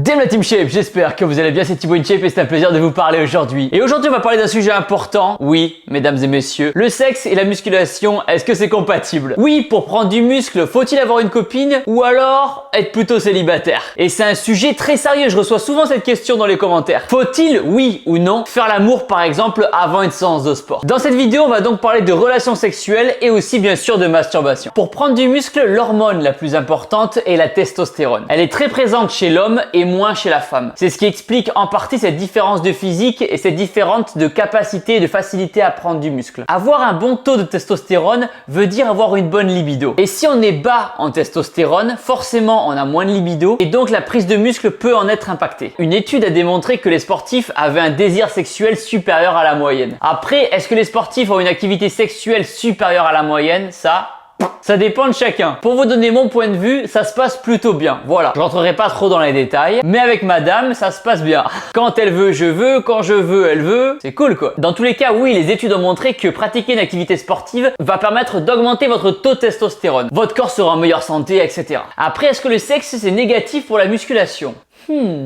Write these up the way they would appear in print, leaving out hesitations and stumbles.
Dame la Team Shape, j'espère que vous allez bien, c'est Thibaut InShape et c'est un plaisir de vous parler aujourd'hui. Et aujourd'hui on va parler d'un sujet important, oui, mesdames et messieurs, le sexe et la musculation, est-ce que c'est compatible? Oui, pour prendre du muscle, faut-il avoir une copine ou alors être plutôt célibataire? Et c'est un sujet très sérieux, je reçois souvent cette question dans les commentaires. Faut-il, oui ou non, faire l'amour par exemple avant une séance de sport? Dans cette vidéo, on va donc parler de relations sexuelles et aussi bien sûr de masturbation. Pour prendre du muscle, l'hormone la plus importante est la testostérone. Elle est très présente chez l'homme et moins chez la femme. C'est ce qui explique en partie cette différence de physique et cette différence de capacité et de facilité à prendre du muscle. Avoir un bon taux de testostérone veut dire avoir une bonne libido. Et si on est bas en testostérone, forcément on a moins de libido et donc la prise de muscle peut en être impactée. Une étude a démontré que les sportifs avaient un désir sexuel supérieur à la moyenne. Après, est-ce que les sportifs ont une activité sexuelle supérieure à la moyenne? Ça dépend de chacun. Pour vous donner mon point de vue, ça se passe plutôt bien. Voilà, je rentrerai pas trop dans les détails, mais avec madame, ça se passe bien. Quand elle veut, je veux, quand je veux, elle veut. C'est cool quoi. Dans tous les cas, oui, les études ont montré que pratiquer une activité sportive va permettre d'augmenter votre taux de testostérone. Votre corps sera en meilleure santé, etc. Après, est-ce que le sexe, c'est négatif pour la musculation?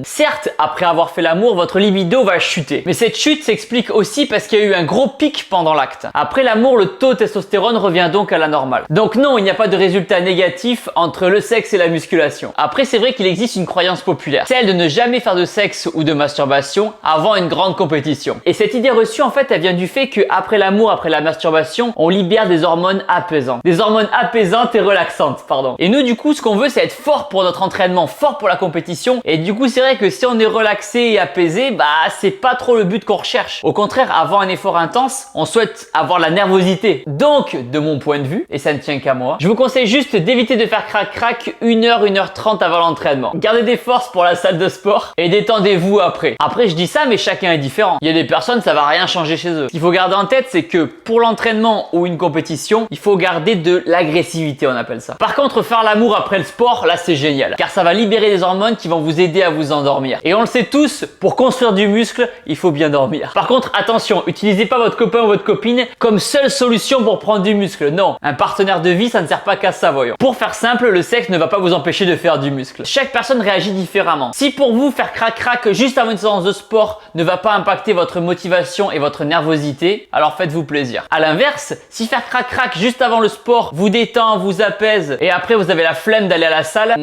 Certes, après avoir fait l'amour, votre libido va chuter. Mais cette chute s'explique aussi parce qu'il y a eu un gros pic pendant l'acte. Après l'amour, le taux de testostérone revient donc à la normale. Donc non, il n'y a pas de résultat négatif entre le sexe et la musculation. Après, c'est vrai qu'il existe une croyance populaire, celle de ne jamais faire de sexe ou de masturbation avant une grande compétition. Et cette idée reçue, en fait, elle vient du fait qu'après l'amour, après la masturbation, on libère des hormones apaisantes. Des hormones apaisantes et relaxantes, pardon. Et nous, du coup, ce qu'on veut, c'est être fort pour notre entraînement, fort pour la compétition. Et du coup, c'est vrai que si on est relaxé et apaisé, c'est pas trop le but qu'on recherche. Au contraire, avant un effort intense, on souhaite avoir la nervosité. Donc, de mon point de vue, et ça ne tient qu'à moi, je vous conseille juste d'éviter de faire crac-crac 1h30 avant l'entraînement. Gardez des forces pour la salle de sport et détendez-vous après. Après, je dis ça, mais chacun est différent. Il y a des personnes, ça va rien changer chez eux. Ce qu'il faut garder en tête, c'est que pour l'entraînement ou une compétition, il faut garder de l'agressivité, on appelle ça. Par contre, faire l'amour après le sport, là, c'est génial. Car ça va libérer des hormones qui vont vous aider à vous endormir. Et on le sait tous, pour construire du muscle, il faut bien dormir. Par contre, attention, utilisez pas votre copain ou votre copine comme seule solution pour prendre du muscle. Non, un partenaire de vie, ça ne sert pas qu'à ça, voyons. Pour faire simple, le sexe ne va pas vous empêcher de faire du muscle. Chaque personne réagit différemment. Si pour vous, faire crac-crac juste avant une séance de sport ne va pas impacter votre motivation et votre nervosité, alors faites-vous plaisir. À l'inverse, si faire crac-crac juste avant le sport vous détend, vous apaise et après vous avez la flemme d'aller à la salle,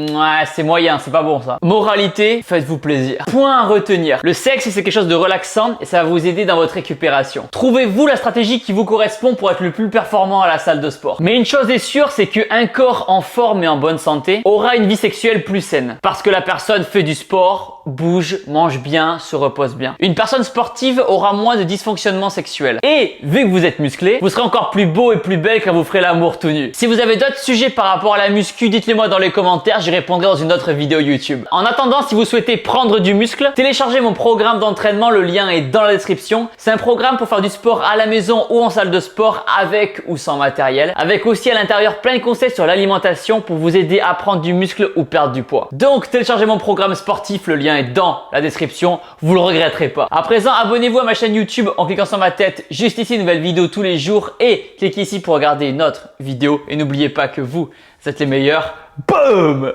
c'est moyen, c'est pas bon ça. Moralité, faites-vous plaisir. Point à retenir. Le sexe, c'est quelque chose de relaxant et ça va vous aider dans votre récupération. Trouvez-vous la stratégie qui vous correspond pour être le plus performant à la salle de sport. Mais une chose est sûre, c'est qu'un corps en forme et en bonne santé aura une vie sexuelle plus saine. Parce que la personne fait du sport, bouge, mange bien, se repose bien. Une personne sportive aura moins de dysfonctionnement sexuel. Et vu que vous êtes musclé, vous serez encore plus beau et plus belle quand vous ferez l'amour tout nu. Si vous avez d'autres sujets par rapport à la muscu, dites-les moi dans les commentaires, j'y répondrai dans une autre vidéo YouTube. En attendant, si vous souhaitez prendre du muscle, téléchargez mon programme d'entraînement, le lien est dans la description. C'est un programme pour faire du sport à la maison ou en salle de sport avec ou sans matériel, avec aussi à l'intérieur plein de conseils sur l'alimentation pour vous aider à prendre du muscle ou perdre du poids. Donc téléchargez mon programme sportif, le lien est dans la description, vous le regretterez pas. À présent, abonnez-vous à ma chaîne YouTube en cliquant sur ma tête, juste ici, une nouvelle vidéo tous les jours et cliquez ici pour regarder une autre vidéo et n'oubliez pas que vous êtes les meilleurs. Boum!